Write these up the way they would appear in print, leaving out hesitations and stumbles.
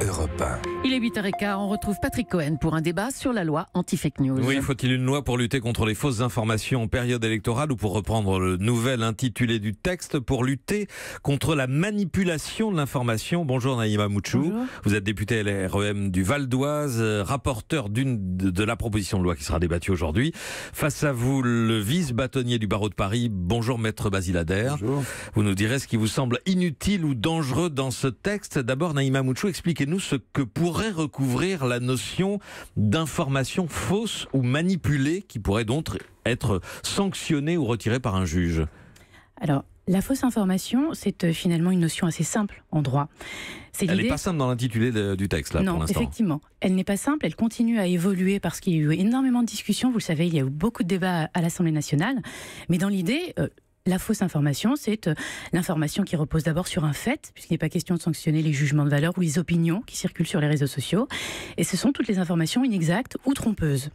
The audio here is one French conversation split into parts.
Europe 1. Il est 8h15, on retrouve Patrick Cohen pour un débat sur la loi anti-fake news. Oui, faut-il une loi pour lutter contre les fausses informations en période électorale ou pour reprendre le nouvel intitulé du texte, pour lutter contre la manipulation de l'information? Bonjour Naïma Mouchou. Bonjour. Vous êtes député LREM du Val d'Oise, rapporteur de la proposition de loi qui sera débattue aujourd'hui. Face à vous, le vice-bâtonnier du barreau de Paris. Bonjour Maître Basile Adair. Bonjour. Vous nous direz ce qui vous semble inutile ou dangereux dans ce texte. D'abord Naïma Mouchou, expliquez-nous ce que pourrait recouvrir la notion d'information fausse ou manipulée qui pourrait donc être sanctionnée ou retirée par un juge. Alors, la fausse information, c'est finalement une notion assez simple en droit. Elle n'est pas simple dans l'intitulé du texte, là, non, pour l'instant. Effectivement. Elle n'est pas simple, elle continue à évoluer parce qu'il y a eu énormément de discussions. Vous le savez, il y a eu beaucoup de débats à l'Assemblée nationale. Mais dans l'idée... la fausse information, c'est l'information qui repose d'abord sur un fait, puisqu'il n'est pas question de sanctionner les jugements de valeur ou les opinions qui circulent sur les réseaux sociaux. Et ce sont toutes les informations inexactes ou trompeuses.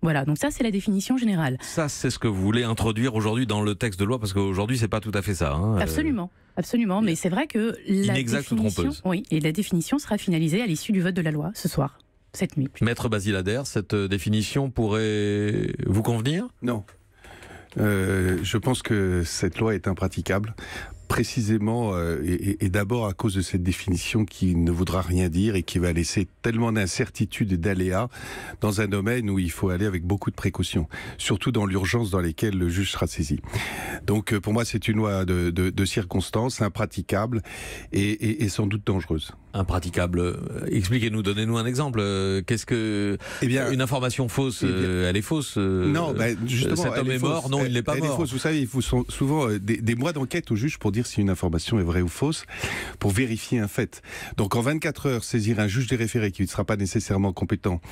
Voilà, donc ça c'est la définition générale. Ça c'est ce que vous voulez introduire aujourd'hui dans le texte de loi, parce qu'aujourd'hui c'est pas tout à fait ça. Hein. Absolument, absolument, mais c'est vrai que la inexacte ou définition, trompeuse. oui, et la définition sera finalisée à l'issue du vote de la loi ce soir, cette nuit. Maître Basile Adair, cette définition pourrait vous convenir ? Non. Je pense que cette loi est impraticable. Précisément, et d'abord à cause de cette définition qui ne voudra rien dire et qui va laisser tellement d'incertitudes et d'aléas dans un domaine où il faut aller avec beaucoup de précautions, surtout dans l'urgence dans laquelle le juge sera saisi. Donc pour moi c'est une loi de circonstance, impraticable et sans doute dangereuse. Impraticable. Expliquez-nous, donnez-nous un exemple. Qu'est-ce que une information fausse elle est fausse. Non, justement, cet homme est mort. Non, il n'est pas mort. Elle est fausse. Vous savez, il faut souvent des mois d'enquête au juge pour dire si une information est vraie ou fausse, pour vérifier un fait. Donc en 24 heures, saisir un juge des référés qui ne sera pas nécessairement compétent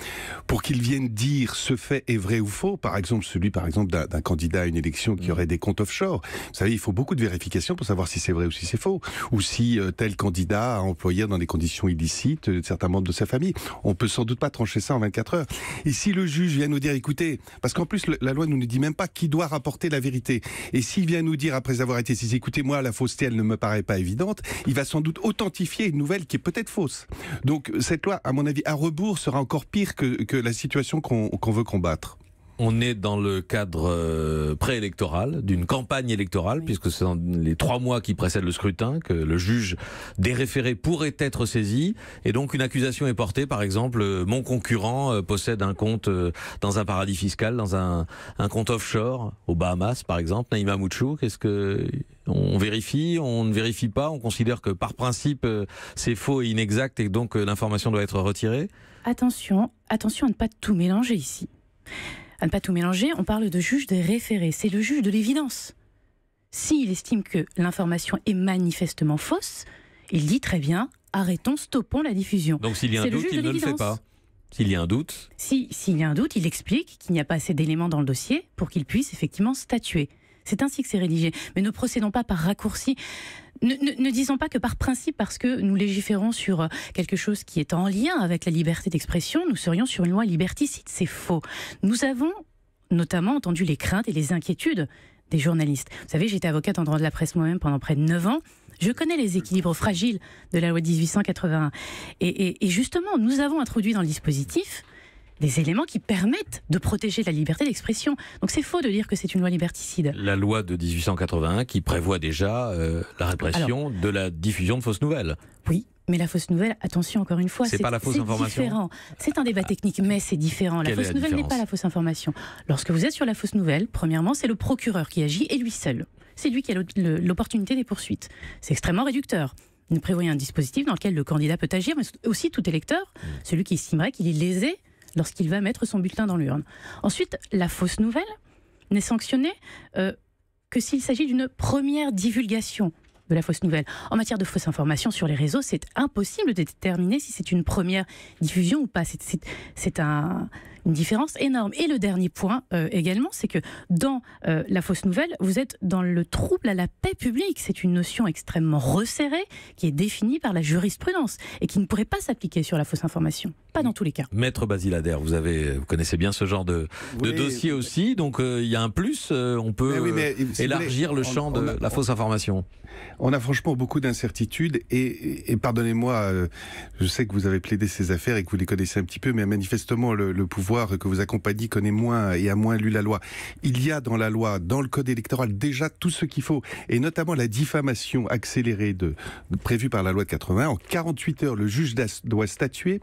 pour qu'il vienne dire ce fait est vrai ou faux, par exemple celui d'un candidat à une élection qui aurait des comptes offshore. Vous savez, il faut beaucoup de vérifications pour savoir si c'est vrai ou si c'est faux, ou si tel candidat a employé dans des conditions illicites certains membres de sa famille. On peut sans doute pas trancher ça en 24 heures. Et si le juge vient nous dire, écoutez, parce qu'en plus la loi ne nous dit même pas qui doit rapporter la vérité, et s'il vient nous dire après avoir été saisi, écoutez, moi la fausseté elle ne me paraît pas évidente, il va sans doute authentifier une nouvelle qui est peut-être fausse. Donc cette loi, à mon avis, à rebours sera encore pire que la situation qu'on veut combattre. On est dans le cadre préélectoral, d'une campagne électorale, puisque c'est dans les 3 mois qui précèdent le scrutin que le juge des référés pourrait être saisi. Et donc une accusation est portée, par exemple, mon concurrent possède un compte dans un paradis fiscal, dans un compte offshore, aux Bahamas par exemple. Naïma Mouchou, qu'est-ce que... On vérifie, on ne vérifie pas, on considère que par principe c'est faux et inexact et donc l'information doit être retirée? Attention à ne pas tout mélanger ici. À ne pas tout mélanger, on parle de juge des référés. C'est le juge de l'évidence. S'il estime que l'information est manifestement fausse, il dit très bien, arrêtons, stoppons la diffusion. Donc s'il y a un doute, il ne le fait pas. S'il y a un doute, s'il y a un doute, il explique qu'il n'y a pas assez d'éléments dans le dossier pour qu'il puisse effectivement statuer. C'est ainsi que c'est rédigé. Mais ne procédons pas par raccourci. Ne disons pas que par principe, parce que nous légiférons sur quelque chose qui est en lien avec la liberté d'expression, nous serions sur une loi liberticide. C'est faux. Nous avons notamment entendu les craintes et les inquiétudes des journalistes. Vous savez, j'étais avocate en droit de la presse moi-même pendant près de 9 ans. Je connais les équilibres fragiles de la loi de 1881. Et justement, nous avons introduit dans le dispositif des éléments qui permettent de protéger la liberté d'expression. Donc c'est faux de dire que c'est une loi liberticide. La loi de 1881 qui prévoit déjà la répression de la diffusion de fausses nouvelles. Oui, mais la fausse nouvelle, attention encore une fois, c'est pas la fausse information. Différent. C'est un débat technique, mais c'est différent. La fausse nouvelle n'est pas la fausse information. Lorsque vous êtes sur la fausse nouvelle, premièrement, c'est le procureur qui agit et lui seul. C'est lui qui a l'opportunité des poursuites. C'est extrêmement réducteur. Nous prévoyons un dispositif dans lequel le candidat peut agir, mais aussi tout électeur, celui qui estimerait qu'il est lésé lorsqu'il va mettre son bulletin dans l'urne. Ensuite, la fausse nouvelle n'est sanctionnée que s'il s'agit d'une première divulgation de la fausse nouvelle. En matière de fausse information sur les réseaux, c'est impossible de déterminer si c'est une première diffusion ou pas. C'est une différence énorme. Et le dernier point également, c'est que dans la fausse nouvelle, vous êtes dans le trouble à la paix publique. C'est une notion extrêmement resserrée qui est définie par la jurisprudence et qui ne pourrait pas s'appliquer sur la fausse information. Pas dans tous les cas. Maître Basile Adair, vous connaissez bien ce genre de dossier aussi, donc il y a un plus, on peut élargir le champ de la fausse information. On a franchement beaucoup d'incertitudes et pardonnez-moi, je sais que vous avez plaidé ces affaires et que vous les connaissez un petit peu, mais manifestement le pouvoir que vous accompagnez connaît moins et a moins lu la loi. Il y a dans la loi, dans le code électoral, déjà tout ce qu'il faut, et notamment la diffamation accélérée prévue par la loi de 80. En 48 heures, le juge doit statuer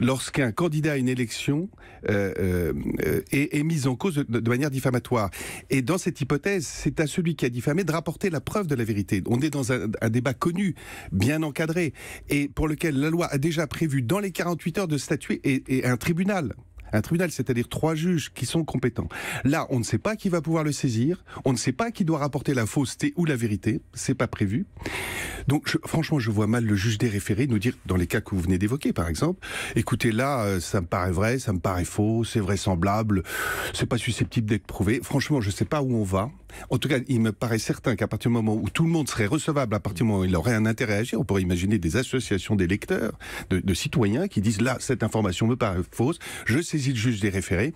lorsqu'un candidat à une élection est mis en cause de manière diffamatoire. Et dans cette hypothèse, c'est à celui qui a diffamé de rapporter la preuve de la vérité. On est dans un débat connu, bien encadré, et pour lequel la loi a déjà prévu dans les 48 heures de statuer, et un tribunal, c'est-à-dire 3 juges qui sont compétents. Là, on ne sait pas qui va pouvoir le saisir, on ne sait pas qui doit rapporter la fausseté ou la vérité, c'est pas prévu. Donc, franchement, je vois mal le juge des référés nous dire, dans les cas que vous venez d'évoquer, par exemple, écoutez, là, ça me paraît vrai, ça me paraît faux, c'est vraisemblable, c'est pas susceptible d'être prouvé. Franchement, je sais pas où on va. En tout cas, il me paraît certain qu'à partir du moment où tout le monde serait recevable, à partir du moment où il aurait un intérêt à agir, on pourrait imaginer des associations d'électeurs, de citoyens qui disent, là, cette information me paraît fausse, je saisis le juge des référés,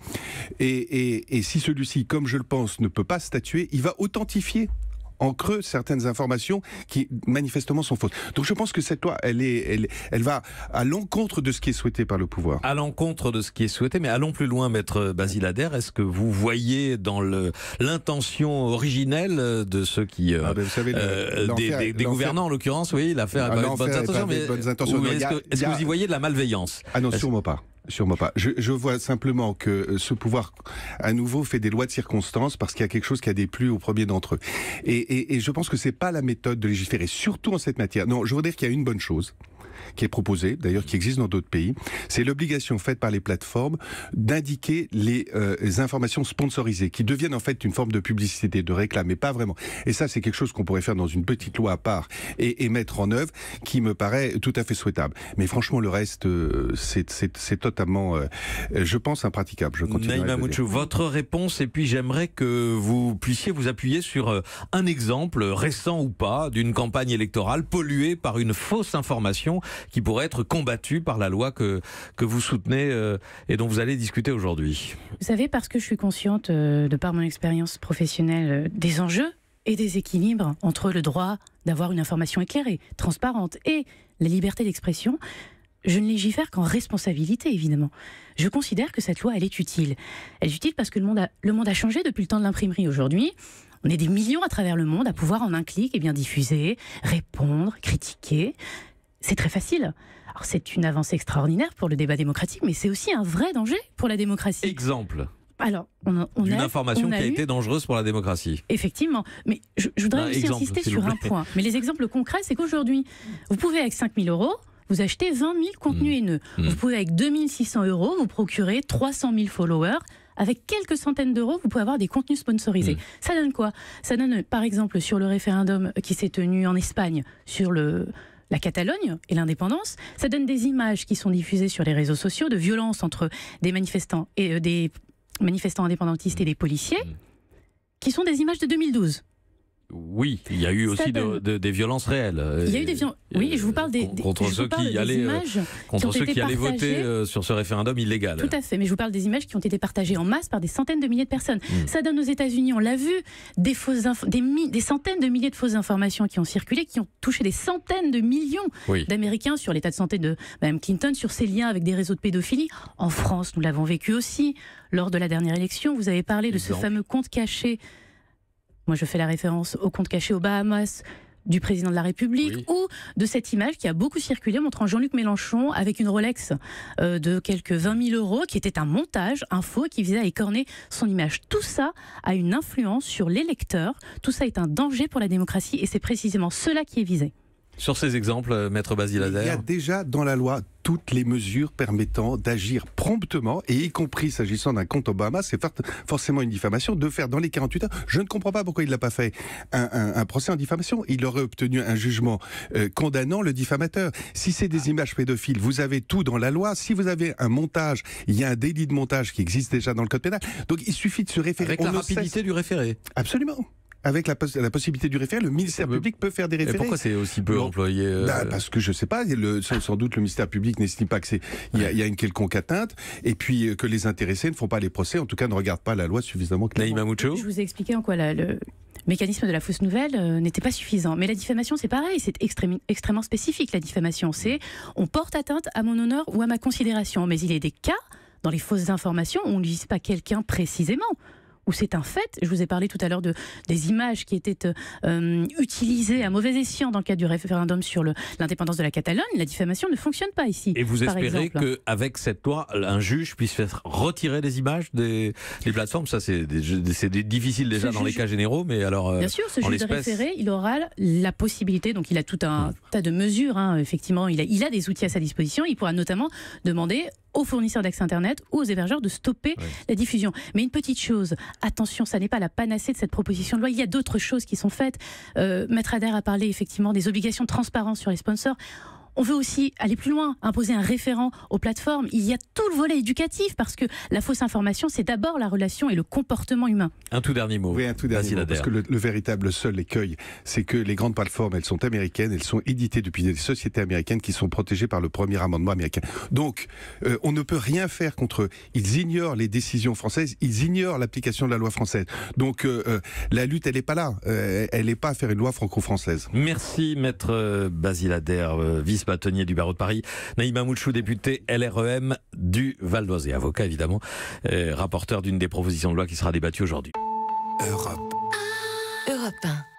et si celui-ci, comme je le pense, ne peut pas statuer, il va authentifier en creux certaines informations qui manifestement sont fausses. Donc je pense que cette loi, elle va à l'encontre de ce qui est souhaité par le pouvoir. À l'encontre de ce qui est souhaité, mais allons plus loin, Maître Basile Ader. Est-ce que vous voyez dans l'intention originelle de ceux qui... vous savez, des gouvernants en l'occurrence, oui, l'affaire a bonnes intentions, mais est-ce que vous y voyez de la malveillance? Ah non, sûrement pas. Sûrement pas. Je vois simplement que ce pouvoir, à nouveau, fait des lois de circonstance parce qu'il y a quelque chose qui a déplu au premier d'entre eux. Et je pense que c'est pas la méthode de légiférer, surtout en cette matière. Non, je veux dire qu'il y a une bonne chose qui est proposée, d'ailleurs qui existe dans d'autres pays, c'est l'obligation faite par les plateformes d'indiquer les informations sponsorisées, qui deviennent en fait une forme de publicité, de réclame, mais pas vraiment. Et ça, c'est quelque chose qu'on pourrait faire dans une petite loi à part et mettre en œuvre, qui me paraît tout à fait souhaitable. Mais franchement, le reste, c'est totalement, je pense, impraticable. Je continue. Naïma Mouchou, votre réponse, et puis j'aimerais que vous puissiez vous appuyer sur un exemple, récent ou pas, d'une campagne électorale polluée par une fausse information qui pourrait être combattue par la loi que vous soutenez et dont vous allez discuter aujourd'hui. Vous savez, parce que je suis consciente, de par mon expérience professionnelle, des enjeux et des équilibres entre le droit d'avoir une information éclairée, transparente, et la liberté d'expression, je ne légifère qu'en responsabilité, évidemment. Je considère que cette loi, elle est utile. Elle est utile parce que le monde a changé depuis le temps de l'imprimerie. Aujourd'hui, on est des millions à travers le monde à pouvoir en un clic diffuser, répondre, critiquer. C'est très facile. Alors c'est une avancée extraordinaire pour le débat démocratique, mais c'est aussi un vrai danger pour la démocratie. Exemple. Alors, d'une information qui a été dangereuse pour la démocratie. Effectivement. Mais je voudrais aussi insister sur un point. Mais les exemples concrets, c'est qu'aujourd'hui, vous pouvez avec 5 000 €, vous achetez 20 000 contenus haineux. Vous pouvez avec 2 600 € vous procurer 300 000 followers. Avec quelques centaines d'euros, vous pouvez avoir des contenus sponsorisés. Ça donne quoi? Ça donne, par exemple, sur le référendum qui s'est tenu en Espagne, sur la Catalogne et l'indépendance, ça donne des images qui sont diffusées sur les réseaux sociaux de violences entre des manifestants et des manifestants indépendantistes et des policiers, qui sont des images de 2012. Oui, il y a eu aussi des violences réelles. Il y a eu des violences. Oui, je vous parle contre ceux qui allaient voter sur ce référendum illégal. Tout à fait, mais je vous parle des images qui ont été partagées en masse par des centaines de milliers de personnes. Ça donne aux États-Unis, on l'a vu, des centaines de milliers de fausses informations qui ont circulé, qui ont touché des centaines de millions d'Américains sur l'état de santé de Mme Clinton, sur ses liens avec des réseaux de pédophilie. En France, nous l'avons vécu aussi lors de la dernière élection. Vous avez parlé de ce fameux compte caché. Moi, je fais la référence au compte caché aux Bahamas du président de la République, ou de cette image qui a beaucoup circulé montrant Jean-Luc Mélenchon avec une Rolex de quelques 20 000 €, qui était un montage, un faux, qui visait à écorner son image. Tout ça a une influence sur les lecteurs, tout ça est un danger pour la démocratie, et c'est précisément cela qui est visé. Sur ces exemples, Maître Basile Ader, il y a déjà dans la loi toutes les mesures permettant d'agir promptement, et y compris s'agissant d'un compte Obama, c'est forcément une diffamation, de faire dans les 48 heures. Je ne comprends pas pourquoi il ne l'a pas fait un procès en diffamation. Il aurait obtenu un jugement condamnant le diffamateur. Si c'est des images pédophiles, vous avez tout dans la loi. Si vous avez un montage, il y a un délit de montage qui existe déjà dans le code pénal. Donc il suffit de se référer. Avec la rapidité du référé. Absolument. Avec la possibilité du référé, le ministère public peut faire des référés. Et pourquoi c'est aussi peu employé Parce que je sais pas, sans doute le ministère public n'estime pas qu'il y a une quelconque atteinte, et puis que les intéressés ne font pas les procès, en tout cas ne regardent pas la loi suffisamment clairement. Naïma Mouchou. Je vous ai expliqué en quoi mécanisme de la fausse nouvelle n'était pas suffisant. Mais la diffamation, c'est pareil, c'est extrêmement spécifique. La diffamation, c'est on porte atteinte à mon honneur ou à ma considération. Mais il y a des cas, dans les fausses informations, où on ne vise pas quelqu'un précisément, où c'est un fait. Je vous ai parlé tout à l'heure des images qui étaient utilisées à mauvais escient dans le cadre du référendum sur l'indépendance de la Catalogne. La diffamation ne fonctionne pas ici. Et vous espérez qu'avec cette loi, un juge puisse faire retirer les images des plateformes? Ça, c'est difficile déjà dans les cas généraux, mais alors bien sûr, ce juge de référé, il aura la possibilité, donc il a tout un tas de mesures, effectivement, il a des outils à sa disposition. Il pourra notamment demander aux fournisseurs d'accès Internet ou aux hébergeurs de stopper la diffusion. Mais une petite chose, attention, ça n'est pas la panacée de cette proposition de loi. Il y a d'autres choses qui sont faites. Maître Adair a parlé effectivement des obligations de transparence sur les sponsors. On veut aussi aller plus loin, imposer un référent aux plateformes. Il y a tout le volet éducatif, parce que la fausse information, c'est d'abord la relation et le comportement humain. Un tout dernier mot. Oui, un tout dernier mot, parce que le véritable seul écueil, c'est que les grandes plateformes, elles sont américaines, elles sont éditées depuis des sociétés américaines qui sont protégées par le premier amendement américain. Donc, on ne peut rien faire contre eux. Ils ignorent les décisions françaises, ils ignorent l'application de la loi française. Donc, la lutte, elle n'est pas là. Elle n'est pas à faire une loi franco-française. Merci, Maître Basile Adair, vice-bâtonnier du barreau de Paris. Naïma Mouchou, député LREM du Val d'Oise et avocat évidemment, rapporteur d'une des propositions de loi qui sera débattue aujourd'hui. Europe 1.